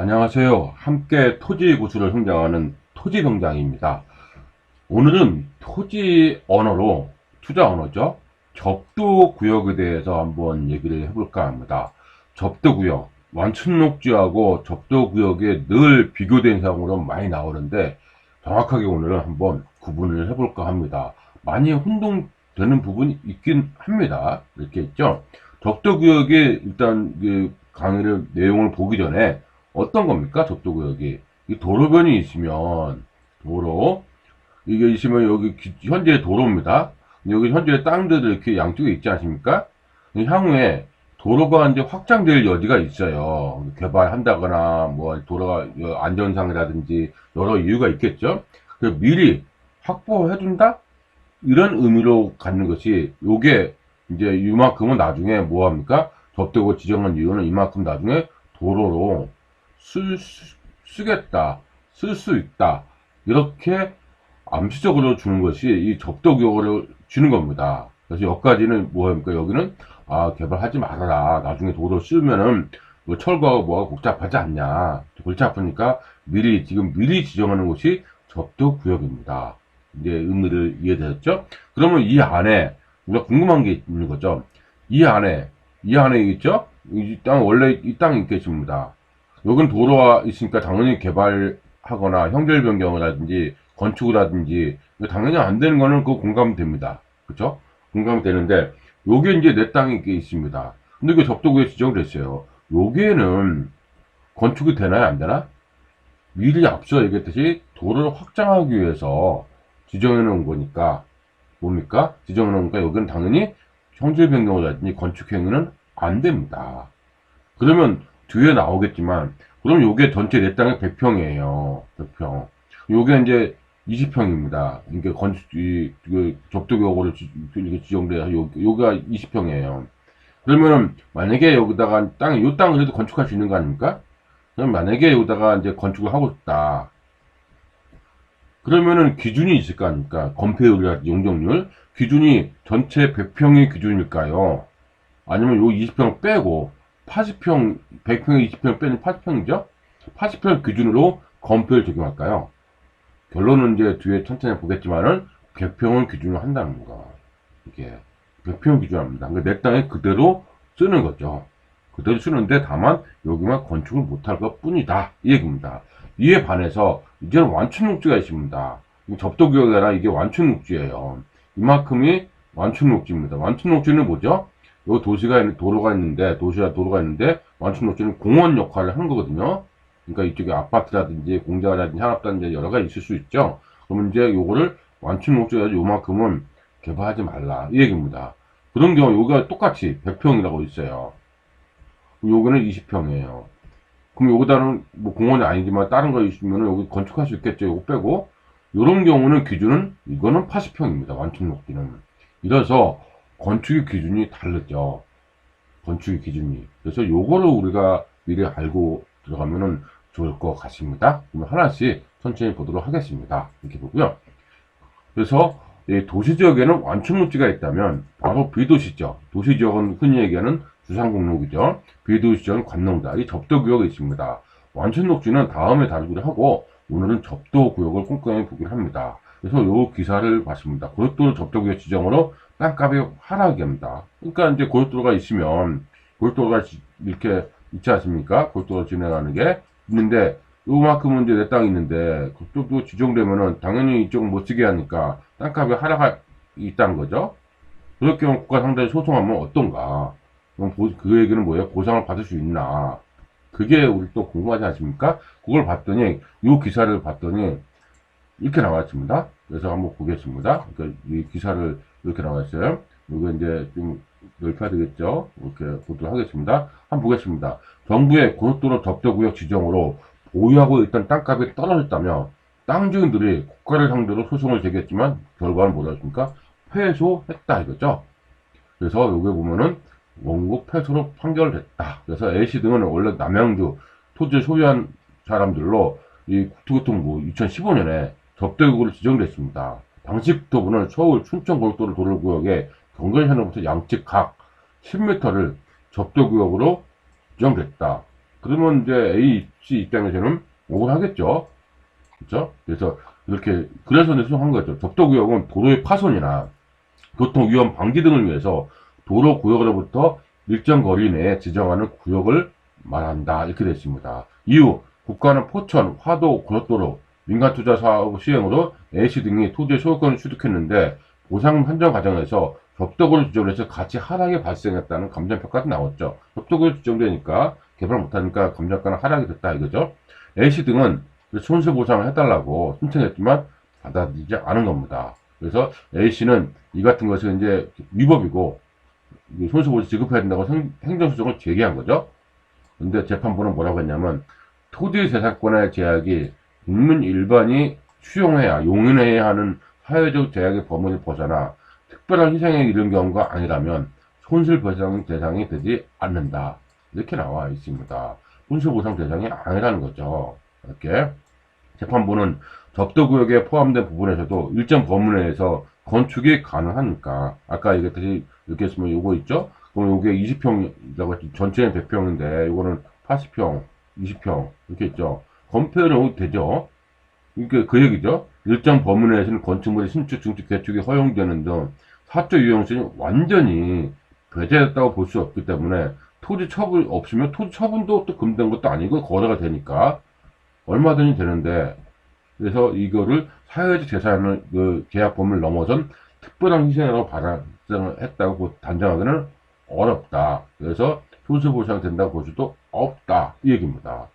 안녕하세요. 함께 토지 구수를 성장하는 토지성장입니다. 오늘은 토지 언어로, 투자 언어죠. 접도구역에 대해서 한번 얘기를 해볼까 합니다. 접도구역, 완충녹지하고 접도구역에 늘 비교된 사항으로 많이 나오는데 정확하게 오늘은 한번 구분을 해볼까 합니다. 많이 혼동되는 부분이 있긴 합니다. 이렇게 있죠. 접도구역에 일단 강의를 내용을 보기 전에 어떤 겁니까? 접도구역이 이 도로변이 있으면 도로 이게 있으면 여기 현재 도로입니다. 여기 현재 땅들이 이렇게 양쪽에 있지 않습니까? 향후에 도로가 이제 확장될 여지가 있어요. 개발한다거나 뭐 도로가 안전상이라든지 여러 이유가 있겠죠. 그래서 미리 확보해둔다 이런 의미로 갖는 것이 요게 이제 이만큼은 나중에 뭐 합니까? 접대고 지정한 이유는 이만큼 나중에 도로로 쓰겠다, 쓸 수 있다 이렇게 암시적으로 주는 것이 이 접도구역을 주는 겁니다. 그래서 여기까지는 뭐합니까? 여기는 개발하지 말아라. 나중에 도로 쓰면은 뭐 철거하고 뭐가 복잡하지 않냐. 골치 아프니까 지금 미리 지정하는 곳이 접도구역입니다. 이제 의미를 이해되셨죠? 그러면 이 안에 우리가 궁금한 게 있는 거죠. 이 안에 있죠? 이 땅 원래 이 땅이 있겠습니다. 여긴 도로가 있으니까 당연히 개발하거나 형질 변경이라든지 건축이라든지 당연히 안 되는 거는 그 공감됩니다. 그쵸? 공감이 되는데 요게 이제 내 땅이 있습니다. 근데 그 접도구에 지정됐어요. 요게는 건축이 되나요? 안 되나? 미리 앞서 얘기했듯이 도로를 확장하기 위해서 지정해 놓은 거니까 뭡니까? 지정해 놓은 거니까 여기는 당연히 형질 변경이라든지 건축 행위는 안 됩니다. 그러면 뒤에 나오겠지만 그럼 요게 전체 내 땅의 100평이에요. 100평. 요게 이제 20평입니다. 그러니까 그 접두교구로 지정돼서 요가 20평이에요. 그러면은 만약에 여기다가 요 땅을 그래도 건축할 수 있는 거 아닙니까? 그럼 만약에 여기다가 이제 건축을 하고 싶다. 그러면은 기준이 있을 거 아닙니까? 건폐율이나 용적률 기준이 전체 100평의 기준일까요? 아니면 요 20평 빼고 80평, 100평에 20평 빼는 80평이죠? 80평 기준으로 건폐율 적용할까요? 결론은 이제 뒤에 천천히 보겠지만은 100평을 기준으로 한다는 거. 이게 100평 기준합니다. 그러니까 내 땅에 그대로 쓰는 거죠. 그대로 쓰는데 다만 여기만 건축을 못할 것 뿐이다. 이 얘기입니다. 이에 반해서 이제는 완충녹지가 있습니다. 접도구역이 아니라 이게 완충녹지예요. 이만큼이 완충녹지입니다. 완충녹지는 뭐죠? 여기 도로가 있는데 완충녹지는 공원 역할을 하는 거거든요. 그러니까 이쪽에 아파트라든지 공장이라든지 산업단지 여러 가지 있을 수 있죠. 그러면 이제 요거를 완충녹지가 요만큼은 개발하지 말라 이 얘기입니다. 그런 경우 여기가 똑같이 100평이라고 있어요. 여기는 20평이에요. 그럼 여기다는 뭐 공원이 아니지만 다른 거 있으면 여기 건축할 수 있겠죠. 이거 빼고 이런 경우는 기준은 이거는 80평입니다. 완충녹지는. 이래서 건축의 기준이 다르죠. 건축의 기준이. 그래서 요거를 우리가 미리 알고 들어가면은 좋을 것 같습니다. 그러면 하나씩 천천히 보도록 하겠습니다. 이렇게 보고요. 그래서 도시지역에는 완충녹지가 있다면 바로 비도시지역. 도시지역은 흔히 얘기하는 주상공록이죠. 비도시지역은 관농다. 이 접도구역이 있습니다. 완충녹지는 다음에 다루기로 하고 오늘은 접도구역을 꼼꼼히 보기로 합니다. 그래서 요 기사를 봤습니다. 고속도로 접도구역 지정으로 땅값이 하락이 합니다. 그러니까 이제 고속도로가 있으면 고속도로가 이렇게 있지 않습니까? 고속도로 진행하는 게 있는데 요만큼은 이제 내 땅이 있는데 그쪽도 지정되면은 당연히 이쪽은 못 쓰게 하니까 땅값이 하락이 있다는 거죠. 그럴 경우 국가 상대에 소송하면 어떤가? 그럼 그 얘기는 뭐예요? 보상을 받을 수 있나? 그게 우리 또 궁금하지 않습니까? 그걸 봤더니 요 기사를 봤더니 이렇게 나와 있습니다. 그래서 한번 보겠습니다. 그러니까 이 기사를 이렇게 나와 있어요. 이거 이제 좀 넓혀야 되겠죠? 이렇게 보도록 하겠습니다. 한번 보겠습니다. 정부의 고속도로 접도구역 지정으로 보유하고 있던 땅값이 떨어졌다며 땅 주인들이 국가를 상대로 소송을 제기했지만 결과는 뭐였습니까? 패소했다 이거죠. 그래서 여기 보면은 원고 패소로 판결됐다. 그래서 A씨 등은 원래 남양주 토지를 소유한 사람들로 이 국토교통부 2015년에 접대구역으로 지정됐습니다. 당시 국토부는 서울 춘천고속도로 도로구역의 경계선으로부터 양측 각 10m를 접대구역으로 지정됐다. 그러면 이제 A, C 입장에서는 억울하겠죠. 그렇죠? 그래서 이렇게 그래서 수정한 거죠. 접도구역은 도로의 파손이나 교통위험 방지 등을 위해서 도로구역으로부터 일정 거리 내에 지정하는 구역을 말한다. 이렇게 되어 있습니다. 이후 국가는 포천, 화도, 고속도로, 민간투자 사업 시행으로 A씨 등이 토지의 소유권을 취득했는데 보상 판정 과정에서 접도구를 지정을 해서 가치 하락이 발생했다는 감정평가가 나왔죠. 접도구를 지정되니까 개발 못하니까 감정가는 하락이 됐다 이거죠. A씨 등은 손실보상을 해달라고 신청했지만 받아들이지 않은 겁니다. 그래서 A씨는 이 같은 것은 이제 위법이고 손실보상 지급해야 된다고 행정소송을 제기한 거죠. 근데 재판부는 뭐라고 했냐면 토지재산권의 제약이 국민 일반이 수용해야 용인해야 하는 사회적 제약의 범위를 벗어나 특별한 희생에 이른 경우가 아니라면 손실보상 대상이 되지 않는다. 이렇게 나와 있습니다. 손실보상 대상이 아니라는 거죠. 이렇게 재판부는 접도구역에 포함된 부분에서도 일정 범위 내에서 건축이 가능하니까 아까 얘기했듯이 이렇게 했으면 요거 있죠? 그럼 요게 20평이라고 했지 전체는 100평인데 요거는 80평, 20평 이렇게 있죠. 건폐는 되죠. 이게 그 얘기죠. 일정 범위 내에서는 건축물의 신축, 증축, 개축이 허용되는 등 사적 유용성이 완전히 배제됐다고 볼 수 없기 때문에 토지 처분 없으면 토지 처분도 또 금된 것도 아니고 거래가 되니까 얼마든지 되는데 그래서 이거를 사회적 재산을 그 계약 범위를 넘어선 특별한 희생으로 발생했다고 단정하기는 어렵다. 그래서 손실보상이 된다고 볼 수도 없다. 이 얘기입니다.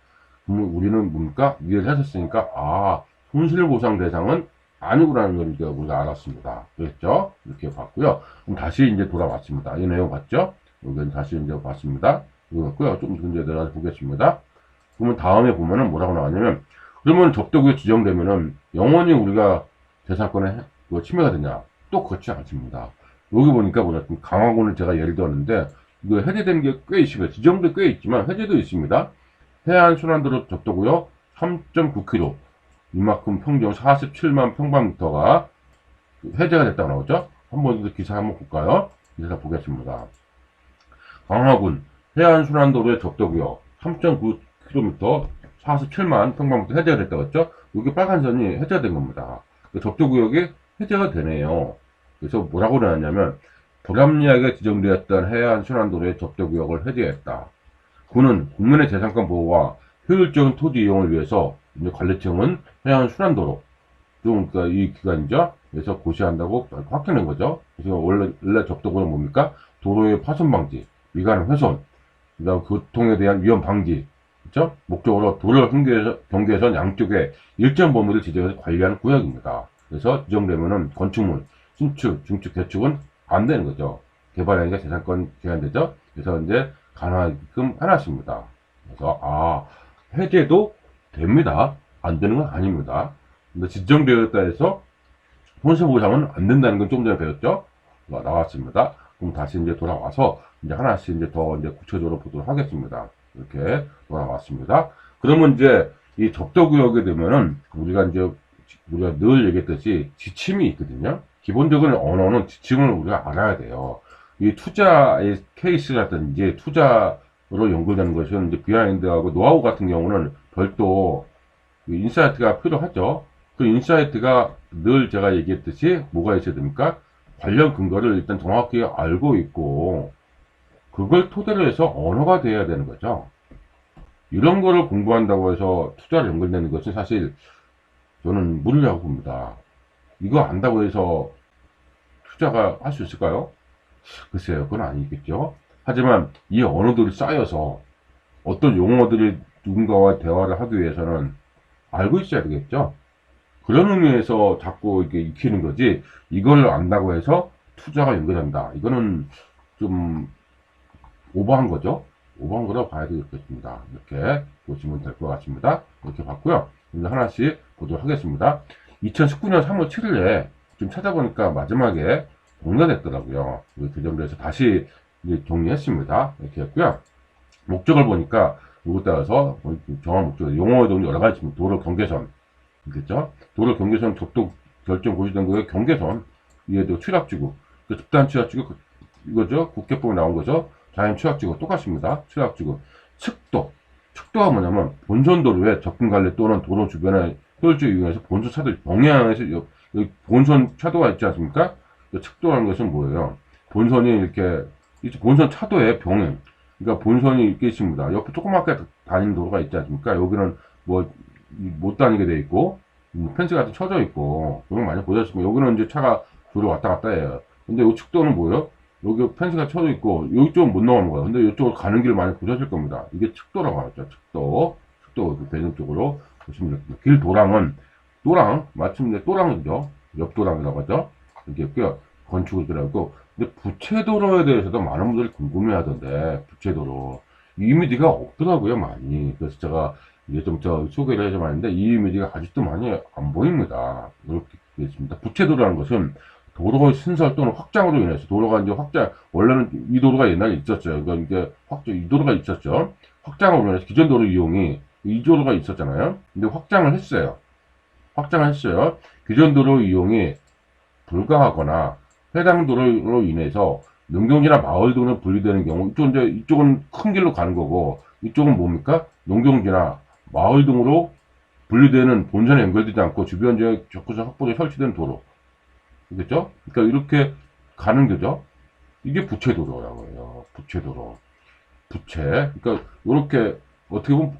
그럼 우리는 뭡니까? 이해를 하셨으니까 손실보상 대상은 아니구라는 걸 이제 우리가 알았습니다. 그랬죠? 이렇게 봤고요. 그럼 다시 이제 돌아왔습니다. 이 내용 봤죠? 여기는 다시 이제 봤습니다. 이거 같고요. 좀 이제 내려가서 보겠습니다. 그러면 다음에 보면은 뭐라고 나왔냐면 그러면 접도구에 지정되면은 영원히 우리가 재산권에 침해가 되냐? 또 그렇지 않습니다. 여기 보니까 강화군을 제가 예를 들었는데 이거 해제된 게 꽤 있습니다. 지정도 꽤 있지만 해제도 있습니다. 해안 순환도로 접도구역 3.9km 이만큼 평경 47만 평방미터가 해제가 됐다고 나오죠. 한번 기사 한번 볼까요? 기사 보겠습니다. 강화군 해안 순환도로의 접도구역 3.9km 47만 평방미터 해제가 됐다고 했죠. 여기 빨간 선이 해제가 된 겁니다. 접도구역이 해제가 되네요. 그래서 뭐라고 나왔냐면 불합리하게 지정되었던 해안 순환도로의 접도구역을 해제했다. 군은 국민의 재산권 보호와 효율적인 토지 이용을 위해서 관리청은 해안 순환도로 그러니까 이 기간이죠. 그래서 고시한다고 확정된 거죠. 그래서 원래 접도구는 뭡니까? 도로의 파손 방지, 미관 훼손, 그다음 교통에 대한 위험 방지, 그렇죠? 목적으로 도로 경계선 양쪽에 일정 범위를 지정해서 관리하는 구역입니다. 그래서 지정되면은 건축물, 신축, 증축, 개축은 안 되는 거죠. 개발하니까 재산권 제한되죠. 그래서 이제 가능하게끔 해놨습니다. 그래서 해제도 됩니다. 안 되는 건 아닙니다. 근데 지정되었다 해서 손실보상은 안 된다는 건 좀 전에 배웠죠. 나왔습니다. 그럼 다시 이제 돌아와서 이제 하나씩 이제 더 이제 구체적으로 보도록 하겠습니다. 이렇게 돌아왔습니다. 그러면 이제 이 접도구역에 되면은 우리가 늘 얘기했듯이 지침이 있거든요. 기본적으로 언어는 지침을 우리가 알아야 돼요. 이 투자의 케이스라든지 투자로 연결되는 것은 이제 비하인드하고 노하우 같은 경우는 별도 인사이트가 필요하죠. 그 인사이트가 늘 제가 얘기했듯이 뭐가 있어야 됩니까? 관련 근거를 일단 정확히 알고 있고 그걸 토대로 해서 언어가 돼야 되는 거죠. 이런 거를 공부한다고 해서 투자를 연결되는 것은 사실 저는 무리라고 봅니다. 이거 안다고 해서 투자가 할 수 있을까요? 글쎄요, 그건 아니겠죠. 하지만 이 언어들이 쌓여서 어떤 용어들이 누군가와 대화를 하기 위해서는 알고 있어야 되겠죠. 그런 의미에서 자꾸 이렇게 익히는 거지, 이걸 안다고 해서 투자가 연결된다. 이거는 좀 오버한 거죠. 오버한 거라고 봐야 되겠습니다. 이렇게 보시면 될 것 같습니다. 이렇게 봤고요. 이제 하나씩 보도록 하겠습니다. 2019년 3월 7일에 좀 찾아보니까 마지막에 종료됐더라고요. 규정돼서 다시 이제 정리했습니다. 이렇게 했고요. 목적을 보니까 이것 따라서 정한 목적, 용어도 여러 가지 있습니다. 도로 경계선, 그렇죠? 도로 경계선 접도 결정 고시된 거에 경계선, 이에도 취락지구, 집단 취락지구, 이거죠? 국회법에 나온 거죠? 자연 취락지구 똑같습니다. 취락지구, 측도, 측도가 뭐냐면 본선 도로에 접근 관리 또는 도로 주변의 효율적 이용해서 본선 차도 병행해서 여기 본선 차도가 있지 않습니까? 측도라는 것은 뭐예요? 본선이 이렇게 본선 차도의 병행, 그러니까 본선이 이렇게 있습니다. 옆에 조그맣게 다니는 도로가 있지 않습니까? 여기는 뭐 못 다니게 돼 있고 펜스 같은 쳐져 있고 이런 거 많이 보셨으면 여기는 이제 차가 주로 왔다 갔다 해요. 근데 이 측도는 뭐예요? 여기 펜스가 쳐져 있고 이쪽은 못 나오는 거예요. 근데 이쪽으로 가는 길을 많이 보셨을 겁니다. 이게 측도라고 하죠. 측도 배경 쪽으로 보시면 됩니다. 길 도랑은 또랑 마침내 또랑이죠. 옆도랑이라고 하죠. 이게 있고요. 건축을 들어가고 근데 부채도로에 대해서도 많은 분들이 궁금해하던데 부채도로 이 이미지가 없더라고요 많이. 그래서 제가 이게 좀 소개를 해좀 하는데 이 이미지가 아직도 많이 안 보입니다. 이렇게 되어 있습니다. 부채도로라는 것은 도로 신설 또는 확장으로 인해서 도로가 이제 확장 원래는 이 도로가 옛날에 있었죠. 그러니까 이게 이 도로가 있었죠. 확장으로 인해서 기존 도로 이용이 이 도로가 있었잖아요. 근데 확장을 했어요. 기존 도로 이용이 불가하거나 해당 도로로 인해서 농경지나 마을 등으로 분리되는 경우 이쪽은 큰 길로 가는 거고 이쪽은 뭡니까? 농경지나 마을 등으로 분리되는 본선에 연결되지 않고 주변 지역 적구적 확보에 설치된 도로. 그렇죠? 그러니까 이렇게 가는 거죠. 이게 부채도로라고 해요. 부채도로. 부채. 그러니까 이렇게 어떻게 보면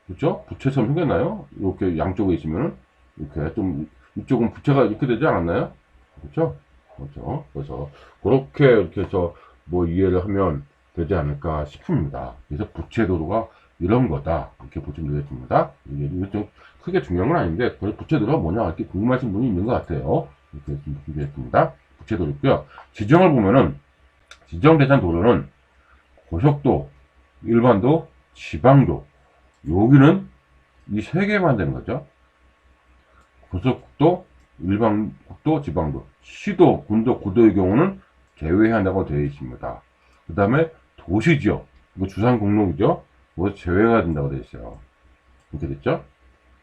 그렇죠? 부채처럼 생겼나요? 이렇게 양쪽에 있으면은 이렇게 좀 이쪽은 부채가 이렇게 되지 않았나요? 그렇죠? 그렇죠. 그래서 그렇게 이렇게 해서 뭐 이해를 하면 되지 않을까 싶습니다. 그래서 부채도로가 이런 거다 이렇게 보시면 되겠습니다. 이게 좀 크게 중요한 건 아닌데 부채도로가 뭐냐 이렇게 궁금하신 분이 있는 것 같아요. 이렇게 준비했습니다. 부채도로 있고요. 지정을 보면은 지정대상 도로는 고속도, 일반도, 지방도 여기는 이 세 개만 되는 거죠. 고속도, 일반국도, 지방도, 시도, 군도, 구도의 경우는 제외한다고 되어 있습니다. 그 다음에 도시지역, 이거 주상공로이죠. 뭐 제외가 된다고 되어 있어요. 이렇게 됐죠?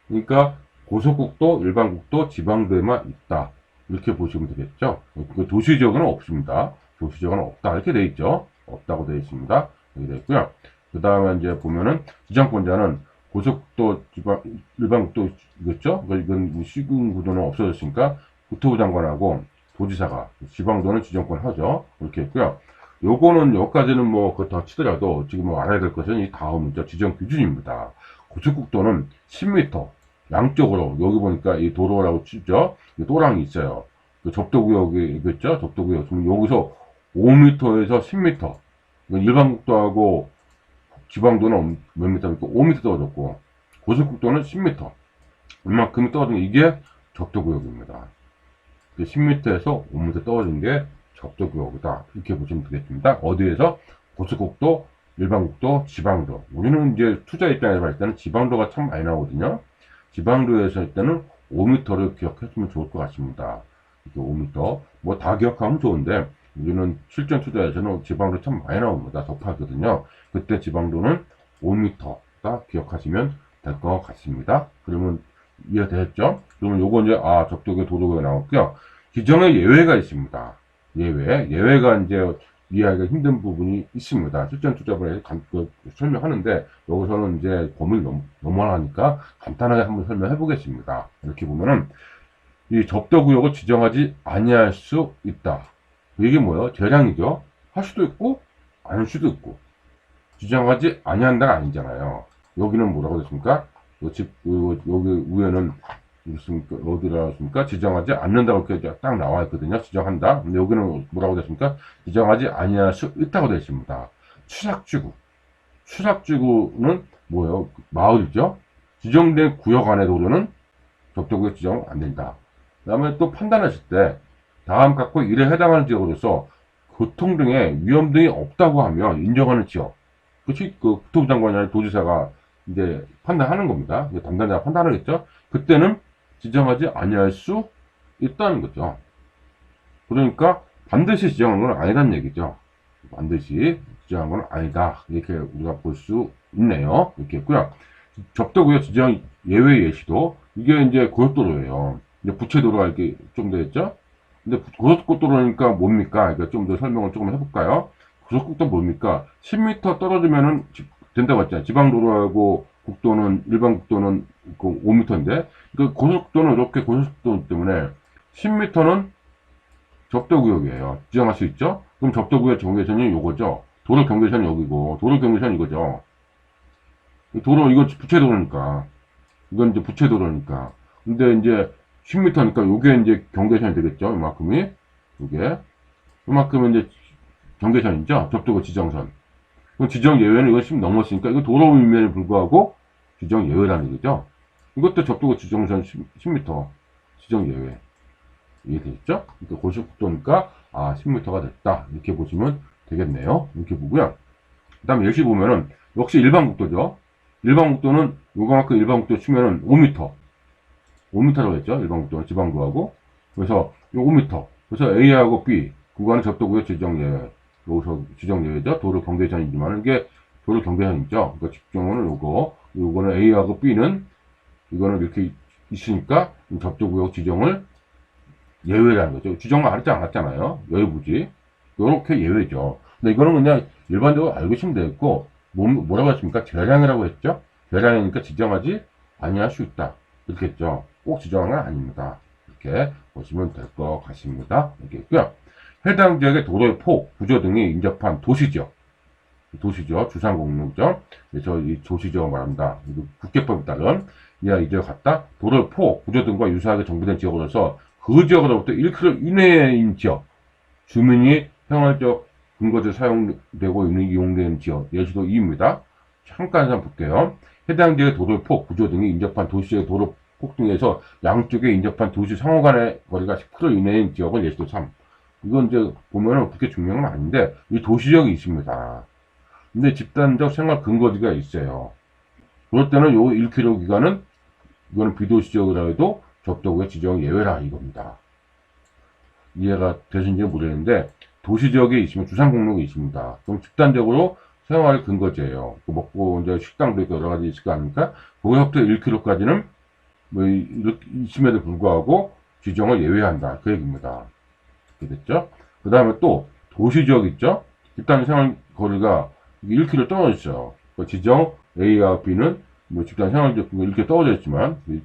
그러니까 고속국도, 일반국도, 지방도에만 있다. 이렇게 보시면 되겠죠? 도시지역은 없습니다. 도시지역은 없다. 이렇게 되어 있죠? 없다고 되어 있습니다. 이렇게 되어 있고요. 그 다음에 이제 보면은 지정권자는 고속도, 일반국도 있겠죠? 이건 시군 구도는 없어졌으니까 국토부 장관하고 도지사가, 지방도는 지정권 하죠. 이렇게 했고요. 요거는 여기까지는 뭐 그렇다 치더라도 지금 뭐 알아야 될 것은 이 다음이죠. 지정 기준입니다. 고속국도는 10m 양쪽으로 여기 보니까 이 도로라고 치죠. 또랑이 있어요. 그 접도구역이 있겠죠. 접도구역. 그럼 여기서 5m에서 10m. 일반국도하고 지방도는 몇 미터입니까? 5m 떨어졌고 고속국도는 10m. 얼마큼이 떨어진 게 이게 접도구역입니다. 10m에서 5m 떨어진 게 접도구역이다. 이렇게 보시면 되겠습니다. 어디에서? 고속국도, 일반국도, 지방도. 우리는 이제 투자 입장에서 봤을 때는 지방도가 참 많이 나오거든요. 지방도에서 할 때는 5m를 기억했으면 좋을 것 같습니다. 이렇게 5m. 뭐 다 기억하면 좋은데 우리는 실전 투자에서는 지방도 참 많이 나옵니다. 더 파거든요. 그때 지방도는 5m가 기억하시면 될 것 같습니다. 그러면 이해되셨죠? 그러면 요거 이제 접도구역 도로구역 나왔고요. 기정의 예외가 있습니다. 예외가 이제 이해하기가 힘든 부분이 있습니다. 실전 투자분에서 설명하는데 여기서는 이제 범위를 넘어가니까 간단하게 한번 설명해 보겠습니다. 이렇게 보면은 이 접도구역을 지정하지 아니할 수 있다. 이게 뭐예요? 대량이죠. 할 수도 있고 안 할 수도 있고. 지정하지 아니한다가 아니잖아요. 여기는 뭐라고 됐습니까? 여기 위에는 어디라고 했습니까? 지정하지 않는다고 이렇게 딱 나와 있거든요. 지정한다. 근데 여기는 뭐라고 됐습니까? 지정하지 아니할 수 있다고 되어 있습니다. 추락지구는 뭐예요? 마을이죠. 지정된 구역 안의 도로는 접도구역 지정 안 된다. 그 다음에 또 판단하실 때 다음 각호 1에 해당하는 지역으로서 교통 등의 위험 등이 없다고 하면 인정하는 지역. 그치? 그 국토부 장관이나 도지사가 이제 판단하는 겁니다. 담당자가 판단하겠죠? 그때는 지정하지 아니할 수 있다는 거죠. 그러니까 반드시 지정한 건 아니라는 얘기죠. 반드시 지정한 건 아니다. 이렇게 우리가 볼 수 있네요. 이렇게 했고요. 접도구역 지정 예외 예시도 이게 이제 고속도로예요. 이제 부채도로가 이렇게 좀 되겠죠? 근데 고속도로니까 뭡니까? 그러니까 좀 더 설명을 조금 해볼까요? 고속국도 뭡니까? 10m 떨어지면은 된다고 했잖아요. 지방도로하고 국도는, 일반 국도는 5m인데, 그 고속도로는 이렇게 고속도로 때문에 10m는 접도구역이에요. 지정할 수 있죠? 그럼 접도구역 경계선이 요거죠. 도로 경계선이 여기고, 도로 경계선이 이거죠. 도로, 이거 부채도로니까. 이건 이제 부채도로니까. 근데 이제 10m니까 요게 이제 경계선이 되겠죠. 이만큼이. 요게. 이만큼은 이제 경계선이죠. 접도구 지정선. 그럼 지정 예외는 이거 10 넘었으니까 이거 도로임에도 불구하고 지정 예외라는 얘기죠. 이것도 접도구 지정선 10m. 지정 예외. 이해되겠죠? 그러니까 고속도로니까 10m가 됐다. 이렇게 보시면 되겠네요. 이렇게 보고요. 그 다음에 예시 보면은 역시 일반 국도죠. 일반 국도는 요만큼 일반 국도 치면은 5m. 5m라고 했죠. 일반 국도는 지방도하고. 그래서 요 5m. 그래서 A하고 B 구간은 접도구역 지정 예외. 여기서 지정 예외죠. 도로 경계선이지만 이게 도로 경계선이죠. 그러니까 직경은 요거는 A하고 B는 이거는 이렇게 있으니까 접도구역 지정을 예외라는 거죠. 지정을 하지 않았잖아요. 여유부지. 요렇게 예외죠. 근데 이거는 그냥 일반적으로 알고 있으면 되겠고, 뭐라고 했습니까? 대량이라고 했죠? 대량이니까 지정하지 아니할 수 있다. 이렇게 했죠. 꼭 지정한 건 아닙니다. 이렇게 보시면 될 것 같습니다. 이렇게 있고요. 해당 지역의 도로의 폭, 구조 등이 인접한 도시지역. 도시지역, 주상공로죠. 그래서 이 도시지역을 말합니다. 국계법에 따른 이하 이 지역 같다. 도로의 폭, 구조 등과 유사하게 정비된 지역으로서 그 지역으로부터 1km 이내인 지역, 주민이 생활적 근거지로 사용되고 있는 이용되는 지역, 예시도 2입니다. 잠깐 한번 볼게요. 해당 지역의 도로의 폭, 구조 등이 인접한 도시의 도로 폭 등에서 양쪽에 인접한 도시 상호 간의 거리가 10km 이내인 지역을 예시도 3. 이건 이제 보면은 그렇게 중요한 건 아닌데, 이 도시지역이 있습니다. 근데 집단적 생활 근거지가 있어요. 그럴 때는 요 1km 기간은, 이거는 비도시지역이라 해도 접도구역 지정 예외라 이겁니다. 이해가 되신지 모르겠는데 도시지역에 있으면 주상공로가 있습니다. 그럼 집단적으로 생활 근거지예요. 먹고 이제 식당도 있고 여러 가지 있을 거 아닙니까? 거기서부터 1km까지는 뭐 이렇게 있음에도 불구하고 지정을 예외한다. 그 얘기입니다. 이렇게 됐죠? 그 다음에 또 도시지역 있죠? 집단 생활 거리가 1km 떨어져 있어요. 지정 A와 B는 뭐 집단 생활지역 이렇게 떨어져 있지만 이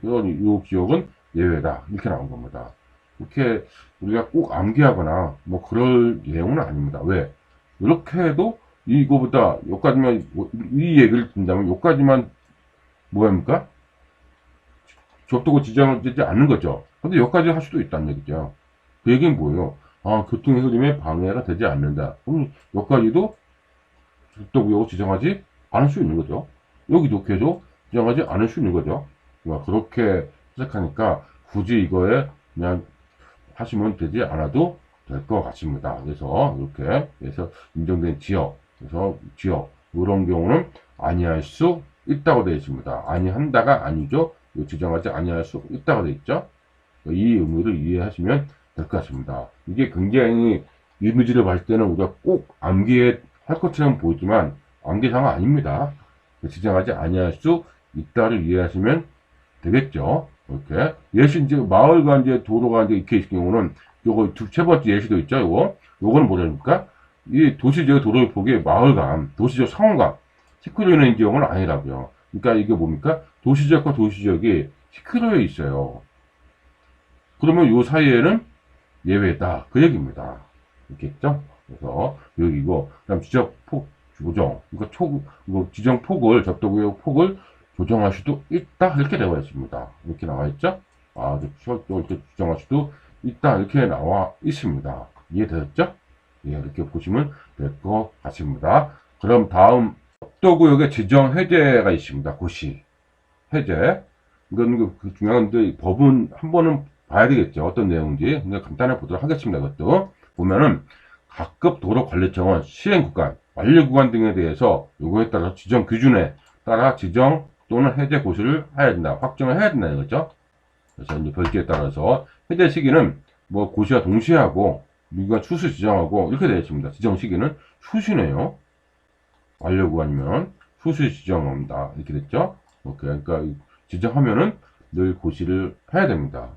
지역은 예외다. 이렇게 나온 겁니다. 이렇게 우리가 꼭 암기하거나 뭐 그럴 내용은 아닙니다. 왜? 이렇게 해도 이거보다 여기까지만 이 얘기를 듣는다면 여기까지만 뭐합니까? 접도구 지정을 되지 않는 거죠. 근데 여기까지 할 수도 있다는 얘기죠. 그 얘기는 뭐예요? 교통 흐름에 방해가 되지 않는다. 그럼 여기까지도 접도구역을 지정하지 않을 수 있는 거죠. 여기도 계속 지정하지 않을 수 있는 거죠. 그렇게 해석하니까 굳이 이거에 그냥 하시면 되지 않아도 될 것 같습니다. 그래서 이렇게 해서 인정된 지역, 그래서 지역 이런 경우는 아니할 수 있다고 되어 있습니다. 아니한다가 아니죠. 지정하지 아니할 수 있다고 되어 있죠. 이 의미를 이해하시면 될 것 같습니다. 이게 굉장히 이미지를 봤을 때는 우리가 꼭 암기할 것처럼 보이지만 암기사항은 아닙니다. 지정하지 아니할 수 있다를 이해하시면 되겠죠. 이렇게 예시 이제 마을과 이제 도로가 이제 이렇게 있을 경우는 요거 세 번째 예시도 있죠. 요거는 뭐랍니까? 이 도시지역 도로의 폭이 마을간, 도시지역 상호간 10km 이내인 지역은 아니라고요. 그러니까 이게 뭡니까? 도시지역과 도시지역이 10km에 있어요. 그러면 요 사이에는 예외다. 그 얘기입니다. 있겠죠? 그래서 여기고 그다음 지적 폭 조정. 그러니까 이거 지정 폭을 접도구역 폭을 조정할 수도 있다. 이렇게 되어 있습니다. 이렇게 나와 있죠? 이렇게 조정할 수도 있다. 이렇게 나와 있습니다. 이해되셨죠? 예, 이렇게 보시면 될 것 같습니다. 그럼 다음 접도구역의 지정 해제가 있습니다. 고시 해제. 이건 중요한데 법은 한 번은 봐야 되겠죠. 어떤 내용인지. 근데 간단히 보도록 하겠습니다. 이것도 보면은 각급 도로관리청은 시행구간, 완료구간 등에 대해서 요거에 따라 지정 기준에 따라 지정 또는 해제 고시를 해야 된다. 확정을 해야 된다는 거죠. 그래서 이제 별지에 따라서 해제 시기는 뭐 고시와 동시에 하고 유기관 추수 지정하고 이렇게 되어 있습니다. 지정 시기는 추시네요. 완료구간이면 추수 지정합니다. 이렇게 됐죠. 그러니까 지정하면은 늘 고시를 해야 됩니다.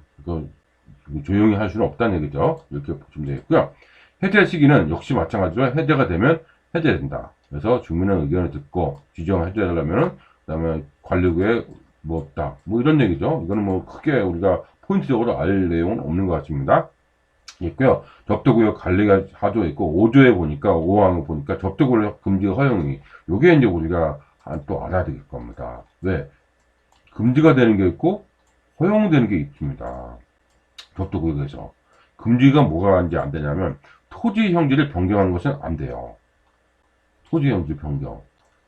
조용히 할 수는 없다는 얘기죠. 이렇게 보시면 되겠고요. 해제 시기는 역시 마찬가지로 해제가 되면 해제된다. 그래서 주민의 의견을 듣고 지정해주려면은 그다음에 관리구에 뭐 없다. 뭐 이런 얘기죠. 이거는 뭐 크게 우리가 포인트적으로 알 내용은 없는 것 같습니다. 있고요. 접도구역 관리가 4조에 있고 5조에 보니까 5항을 보니까 접도구역 금지 허용이 요게 이제 우리가 또 알아야 될 겁니다. 왜? 금지가 되는 게 있고 허용되는 게 있습니다. 접도구역에서 금지가 뭐가 이제 안 되냐면 토지 형질을 변경하는 것은 안 돼요. 토지 형질 변경.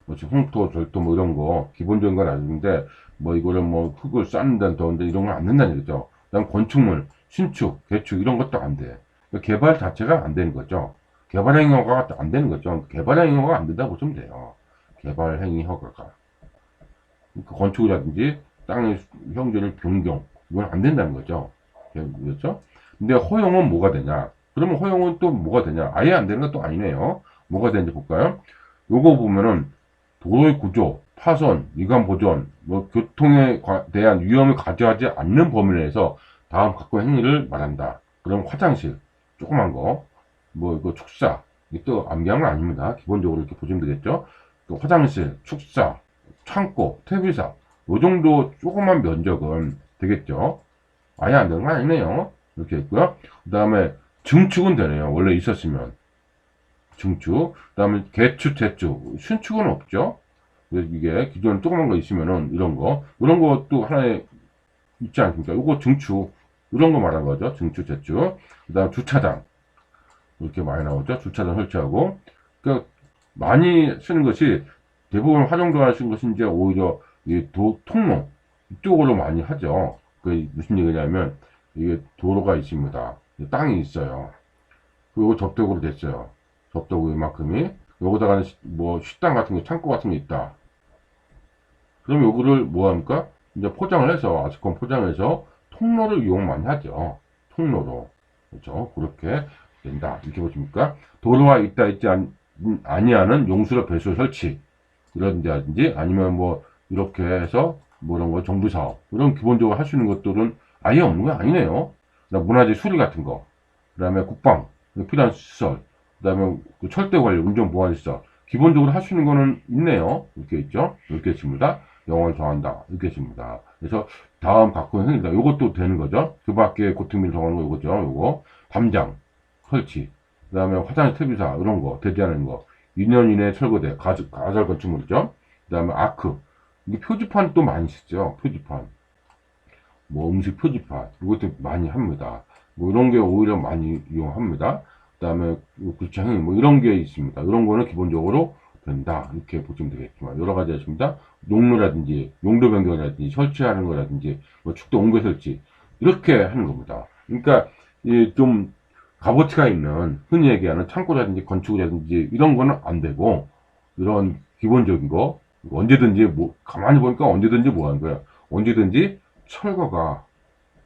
뭐 홍토, 절도 뭐 이런 거 기본적인 건 아닌데 뭐 이거를 뭐 흙을 쌓는다 더운데 이런 건 안 된다는 얘기죠. 그다음 건축물, 신축, 개축 이런 것도 안 돼. 그러니까 개발 자체가 안 되는 거죠. 개발 행위 허가가 안 되는 거죠. 개발 행위 허가가 안 된다고 보시면 돼요. 개발 행위 허가가. 그러니까 건축이라든지 땅의 형질을 변경 이건 안 된다는 거죠. 그렇죠? 근데 허용은 뭐가 되냐? 그러면 허용은 또 뭐가 되냐? 아예 안 되는 것도 아니네요. 뭐가 되는지 볼까요? 요거 보면은 도로의 구조, 파손, 미관 보존, 뭐 교통에 대한 위험을 가져하지 않는 범위 내에서 다음 각종 행위를 말한다. 그럼 화장실, 조그만 거, 뭐 이거 축사, 이게 또 암기한 건 아닙니다. 기본적으로 이렇게 보시면 되겠죠. 또 화장실, 축사, 창고, 퇴비사, 요 정도 조그만 면적은 되겠죠. 아예 안 되는 건 아니네요. 이렇게 있고요. 그 다음에 증축은 되네요. 원래 있었으면. 증축. 그 다음에 개축, 재축. 신축은 없죠. 이게 기존에 조그만 거 있으면은 이런 거. 이런 것도 하나에 있지 않습니까? 이거 증축. 이런 거 말한 거죠. 증축, 재축. 그 다음 주차장. 이렇게 많이 나오죠. 주차장 설치하고. 그러니까 많이 쓰는 것이 대부분 활용도 하시는 것이 이제 오히려 이 통로. 이쪽으로 많이 하죠. 그 무슨 얘기냐면 이게 도로가 있습니다. 땅이 있어요. 그리고 접대구로 됐어요. 접대구 이만큼이. 여기다가 뭐 식당 같은 거, 창고 같은 게 있다. 그럼 요거를 뭐 합니까? 이제 포장을 해서 아스콘 포장해서 통로를 이용 많이 하죠. 통로로. 그렇죠. 그렇게 된다. 이렇게 보십니까? 도로와 있지 아니하는 용수로 배수 설치. 이런다든지 아니면 뭐 이렇게 해서 뭐 이런 거 정부 사업 이런 기본적으로 할 수 있는 것들은 아예 없는 거 아니네요. 문화재 수리 같은 거, 그다음에 국방 필요한 시설, 그다음에 그 철도 관리, 운전 보안 시설 기본적으로 할 수 있는 거는 있네요. 이렇게 있죠. 이렇게 있습니다. 영어를 정한다. 이렇게 있습니다. 그래서 다음 각종 행위다. 요것도 되는 거죠. 그 밖에 고통비를 정하는 거 요거죠. 요거 담장 설치, 그다음에 화장실 퇴비사 이런 거 대지하는 거. 2년 이내에 철거돼. 가설 건축물이죠. 그 다음에 아크. 이게 표지판 또 많이 쓰죠. 표지판. 뭐 음식 표지판. 이것도 많이 합니다. 뭐 이런 게 오히려 많이 이용합니다. 그 다음에 글자행 뭐 이런 게 있습니다. 이런 거는 기본적으로 된다. 이렇게 보시면 되겠지만 여러 가지 있습니다. 용로라든지 용도 변경이라든지 설치하는 거라든지 뭐 축도 옹배 설치 이렇게 하는 겁니다. 그러니까 좀 값어치가 있는 흔히 얘기하는 창고라든지 건축이라든지 이런 거는 안 되고 이런 기본적인 거 언제든지 뭐 가만히 보니까 언제든지 뭐 하는 거야. 언제든지 철거가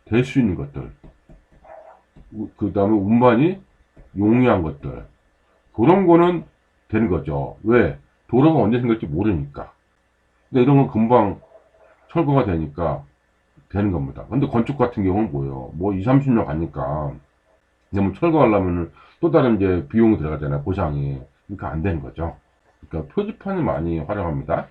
될 수 있는 것들. 그 다음에 운반이 용이한 것들. 그런 거는 되는 거죠. 왜? 도로가 언제 생길지 모르니까. 근데 이런 건 금방 철거가 되니까 되는 겁니다. 근데 건축 같은 경우는 뭐예요? 뭐 2, 30년 가니까 근데 뭐 철거하려면은 또 다른 이제 비용이 들어가잖아요. 보상이. 그러니까 안 되는 거죠. 그러니까 표지판을 많이 활용합니다.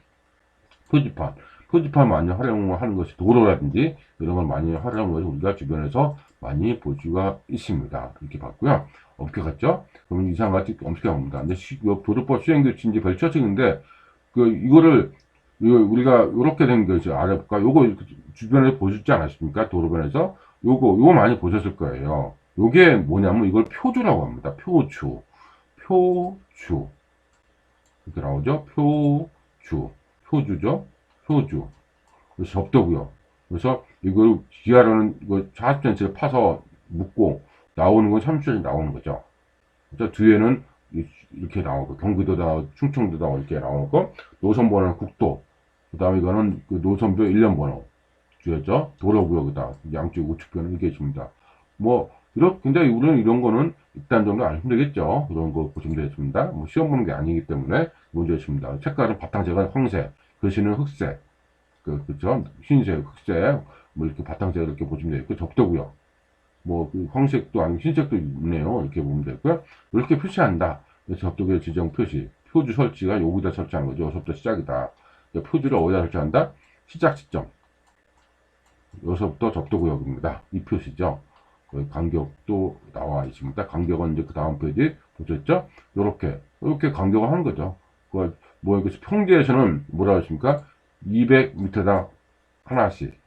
표지판. 표지판 많이 활용하는 것이 도로라든지 이런 걸 많이 활용하는 것이 우리가 주변에서 많이 볼 수가 있습니다. 이렇게 봤고요. 엄격했죠? 그러면 이상같이 엄격합니다. 근데 도로법 시행규칙 이제 별처칙인데 이거를 우리가 이렇게 된 것이 알아볼까? 요거 주변에서 보셨지 않았습니까? 도로변에서 요거 많이 보셨을 거예요. 요게 뭐냐면 이걸 표주라고 합니다. 표주. 표주. 이렇게 나오죠? 표주. 표주죠? 표주. 그래서 접도고요. 그래서 이걸 지하로는 이거 40cm를 파서 묶고 나오는 건 30cm 나오는 거죠. 그래서 뒤에는 이렇게 나오고 경기도다 충청도다 이렇게 나오고 노선번호는 국도. 그 다음에 이거는 그 노선표 1년 번호. 주였죠? 도로구역이다. 양쪽 우측변은 이렇게 있습니다. 뭐 이렇게 굉장히 우리는 이런 거는 일단 정도 아시면 되겠죠. 그런 거 보시면 되겠습니다. 뭐 시험 보는 게 아니기 때문에 문제 있습니다. 색깔은 바탕색은 황색, 글씨는 흑색, 그죠? 흰색, 흑색, 뭐 이렇게 바탕색 이렇게 보시면 되겠고 접도구역. 뭐 황색도 아니고 흰색도 있네요. 이렇게 보면 되고요. 이렇게 표시한다. 접도구역 지정 표시. 표주 설치가 여기다 설치한 거죠. 여기서부터 시작이다. 표주를 어디다 설치한다? 시작 시점. 여기서부터 접도구역입니다. 이 표시죠. 간격도 나와 있습니다. 간격은 이제 그 다음 페이지 보셨죠? 이렇게 간격을 하는 거죠. 이것이 평지에서는 뭐라 하십니까? 200m당 하나씩.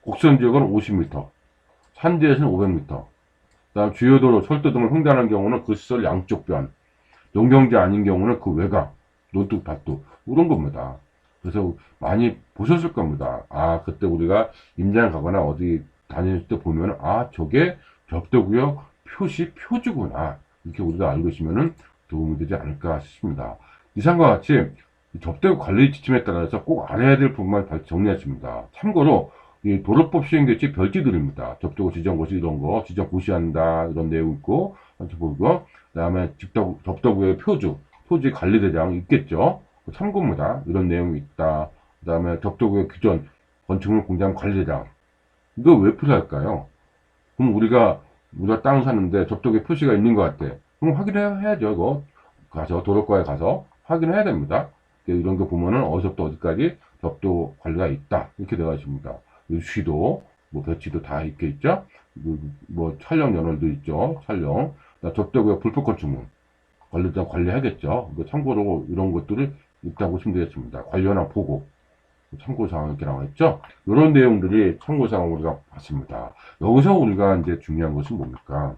곡선 지역은 50m. 산지에서는 500m. 그다음 주요도로, 철도 등을 횡단하는 경우는 그 시설 양쪽 변. 농경지 아닌 경우는 그 외곽, 논둑, 밭둑, 이런 겁니다. 그래서 많이 보셨을 겁니다. 아, 그때 우리가 임장 가거나 어디 다닐 때 보면, 아, 저게 접도구역 표시 표주구나. 이렇게 우리가 알고 있으면 도움이 되지 않을까 싶습니다. 이상과 같이 접도구 관리 지침에 따라서 꼭 알아야 될 부분만 정리했습니다. 참고로, 이 도로법 시행규칙 별지들입니다. 접도구 지정고시 이런 거, 지정 고시한다, 이런 내용 있고, 보고, 그 다음에 접도구의 표지 관리대장 있겠죠. 참고입니다. 이런 내용이 있다. 그 다음에 접도구의 규정, 건축물 공장 관리대장. 이거 왜 필요할까요? 그럼 우리가 땅 사는데 접도구의 표시가 있는 것 같아. 그럼 확인해야죠. 이거 도로과에 가서 확인해야 됩니다. 이런 거 보면은 어디서부터 어디까지 접도 관리가 있다. 이렇게 되어 있습니다. 시도, 배치도 다 있겠죠? 촬영 연월도 있죠. 촬영. 접도구역 불법 건축물. 관리자 관리하겠죠. 참고로 이런 것들을 있다고 보시면 되겠습니다. 관련한 보고. 참고사항 이렇게 나와 있죠? 이런 내용들이 참고사항 우리가 봤습니다. 여기서 우리가 이제 중요한 것은 뭡니까?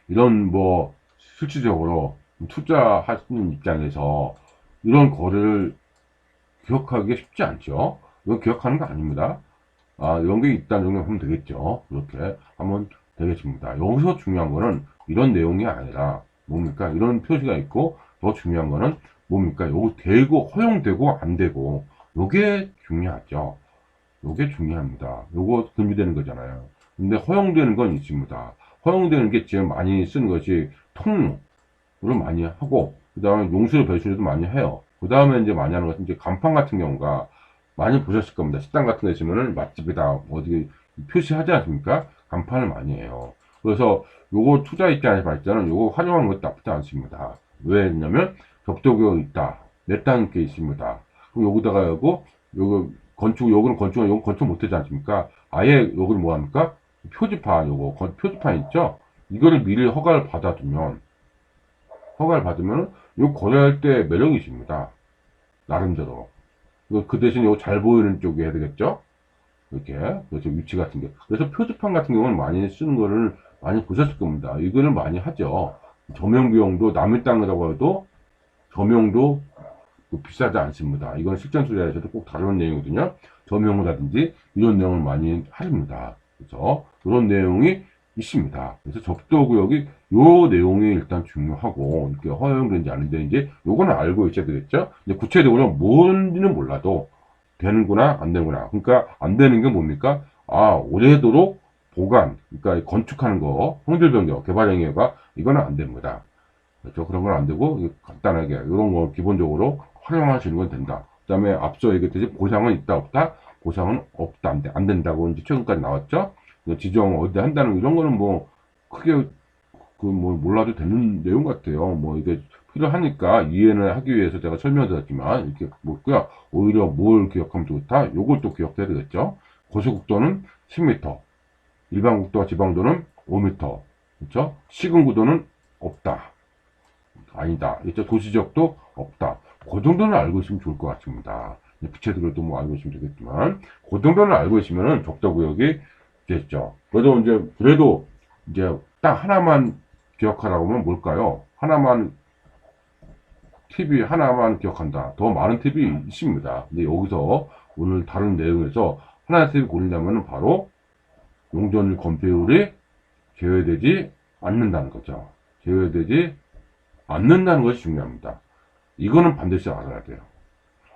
이런 실질적으로 투자하시는 입장에서 이런 거래를 기억하기가 쉽지 않죠? 이거 기억하는 거 아닙니다. 아, 이런 게 있다는 정도 하면 되겠죠. 그렇게 하면 되겠습니다. 여기서 중요한 거는 이런 내용이 아니라 뭡니까? 이런 표시가 있고 더 중요한 거는 뭡니까? 요거 되고 허용되고 안 되고 요게 중요하죠. 요게 중요합니다. 요거 금지되는 거잖아요. 근데 허용되는 건 있습니다. 허용되는 게 지금 많이 쓰는 것이 통로를 많이 하고 그 다음에 용수로 배수도 많이 해요. 그 다음에 이제 많이 하는 것은 이제 간판 같은 경우가 많이 보셨을 겁니다. 식당 같은 데 있으면은 맛집이다 어디 표시하지 않습니까? 간판을 많이 해요. 그래서 요거 투자 입장에서 봤을 때는 요거 활용하는 것도 나쁘지 않습니다. 왜냐면 접도구역 있다. 내 땅 게 있습니다. 그럼 여기다가 요거 여기는 건축 못하지 않습니까? 아예 요걸 뭐 합니까? 표지판 표지판 있죠? 이거를 미리 허가를 받으면 요 거래할 때 매력이 있습니다. 나름대로. 그 대신 이거 잘 보이는 쪽에 해야 되겠죠? 이렇게. 그래서 위치 같은 게. 그래서 표지판 같은 경우는 많이 쓰는 거를 많이 보셨을 겁니다. 이거는 많이 하죠. 조명 비용도 남의 땅이라고 해도 조명도 비싸지 않습니다. 이건 실전 투자에서도 꼭 다루는 내용이거든요. 조명이라든지 이런 내용을 많이 하십니다. 그래서 이런 내용이 있습니다. 그래서 접도구역이 요 내용이 일단 중요하고 이렇게 허용되는지 안 되는지 요거는 알고 있어야 되겠죠. 근데 구체적으로 뭔지는 몰라도 되는구나 안 되는구나. 그러니까 안 되는 게 뭡니까? 아, 오래도록 보관, 그러니까 건축하는 거, 형질 변경, 개발 행위가 이거는 안 됩니다. 그렇죠? 그런 건 안 되고 간단하게 이런 거 기본적으로 활용하시는 건 된다. 그 다음에 앞서 얘기했듯이 보상은 있다 없다? 보상은 없다 안 된다고 이제 최근까지 나왔죠. 지정 어디 한다는 이런 거는 크게 몰라도 되는 내용 같아요. 이게 필요하니까 이해를 하기 위해서 제가 설명드렸지만 이렇게 뭐고요. 오히려 뭘 기억하면 좋다. 요걸 또 기억해야 되겠죠. 고속국도는 10m, 일반 국도와 지방도는 5m, 그렇죠? 시군구도는 없다. 아니다. 이제 도시적도 없다. 그 정도는 알고 있으면 좋을 것 같습니다. 구체적으로도 알고 있으면 되겠지만, 그 정도는 알고 있으면은 접도구역이 됐죠. 그래도 이제 딱 하나만 기억하라고 하면 뭘까요? 팁이 하나만 기억한다. 더 많은 팁이 있습니다. 근데 여기서 오늘 다른 내용에서 하나의 팁을 고른다면 바로 용적률 건폐율이 제외되지 않는다는 거죠. 제외되지 않는다는 것이 중요합니다. 이거는 반드시 알아야 돼요.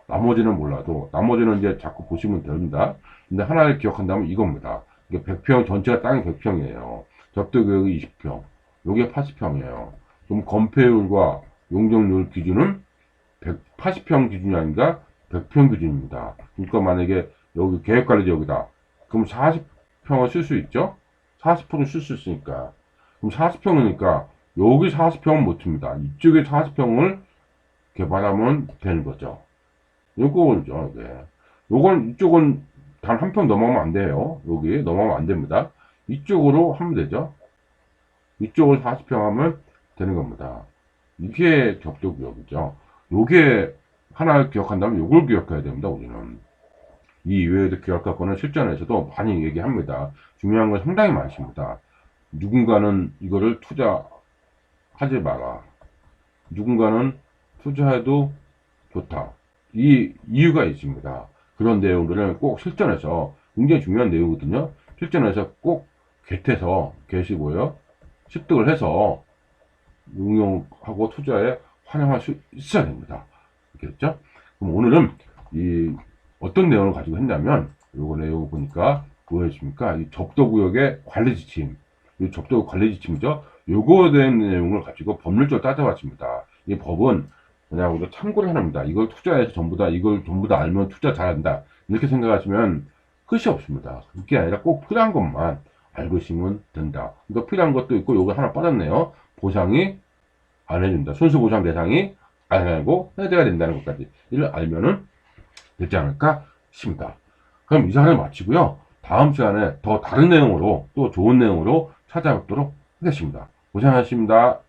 나머지는 몰라도, 나머지는 이제 자꾸 보시면 됩니다. 근데 하나를 기억한다면 이겁니다. 이게 100평, 전체가 땅이 100평이에요. 접도구역이 20평. 요게 80평이에요. 그럼 건폐율과 용적률 기준은 180평 기준이 아니라 100평 기준입니다. 그러니까 만약에 여기 계획관리지역이다. 그럼 40평을 쓸 수 있죠? 40%를 쓸 수 있으니까. 그럼 40평이니까 여기 40평은 못 씁니다. 이쪽에 40평을 개발하면 되는 거죠. 요거죠. 네. 요건 이쪽은 단 한 평 넘어가면 안 돼요. 여기 넘어가면 안 됩니다. 이쪽으로 하면 되죠. 이쪽을 40평 하면 되는 겁니다. 이게 적도구역이죠. 요게 하나 기억한다면 요걸 기억해야 됩니다. 우리는 이 이외에도 기억할 거는 실전에서도 많이 얘기합니다. 중요한 건 상당히 많습니다. 누군가는 이거를 투자하지 마라. 누군가는 투자해도 좋다. 이 이유가 있습니다. 그런 내용들은 꼭 실전에서 굉장히 중요한 내용이거든요. 실전에서 꼭 계시고요. 습득을 해서 응용하고 투자에 활용할 수 있어야 됩니다. 알겠죠? 그럼 오늘은 이 어떤 내용을 가지고 했냐면 요거 내용 보니까 뭐였습니까? 이 적도구역의 관리 지침, 이 적도구역 관리 지침이죠. 요거에 대한 내용을 가지고 법률적으로 따져봤습니다. 이 법은 그냥 우리가 참고를 합니다. 이걸 투자해서 이걸 전부 다 알면 투자 잘한다. 이렇게 생각하시면 끝이 없습니다. 그게 아니라 꼭 필요한 것만 알고 있으면 된다. 그러니까 필요한 것도 있고 요거 하나 빠졌네요. 보상이 안 해준다. 순수 보상 대상이 안 알고 해줘야 된다는 것까지 이를 알면은 되지 않을까 싶습니다. 그럼 이 시간을 마치고요. 다음 시간에 더 다른 내용으로 또 좋은 내용으로 찾아뵙도록 하겠습니다. 고생하셨습니다.